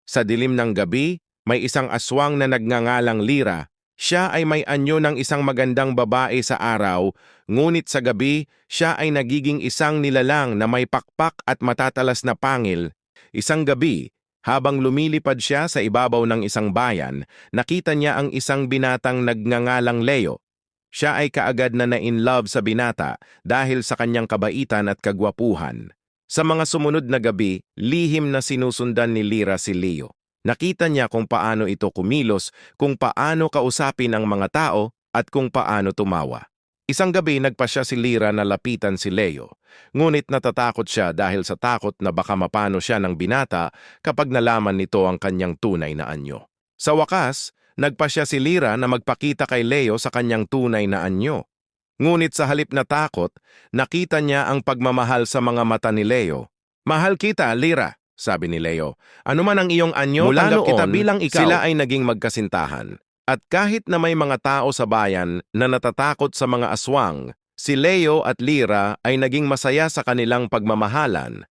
Sa dilim ng gabi, may isang aswang na nagngangalang Lira. Siya ay may anyo ng isang magandang babae sa araw, ngunit sa gabi, siya ay nagiging isang nilalang na may pakpak at matatalas na pangil. Isang gabi, habang lumilipad siya sa ibabaw ng isang bayan, nakita niya ang isang binatang nagngangalang Leo. Siya ay kaagad na na-in-love sa binata dahil sa kanyang kabaitan at kagwapuhan. Sa mga sumunod na gabi, lihim na sinusundan ni Lira si Leo. Nakita niya kung paano ito kumilos, kung paano kausapin ang mga tao, at kung paano tumawa. Isang gabi nagpasya si Lira na lapitan si Leo. Ngunit natatakot siya dahil sa takot na baka mapano siya ng binata kapag nalaman nito ang kanyang tunay na anyo. Sa wakas, nagpasya si Lira na magpakita kay Leo sa kanyang tunay na anyo. Ngunit sa halip na takot, nakita niya ang pagmamahal sa mga mata ni Leo. "Mahal kita, Lira," sabi ni Leo. "Ano man ang iyong anyo, Mula tanggap kita noon, bilang ikaw." Sila ay naging magkasintahan. At kahit na may mga tao sa bayan na natatakot sa mga aswang, si Leo at Lira ay naging masaya sa kanilang pagmamahalan.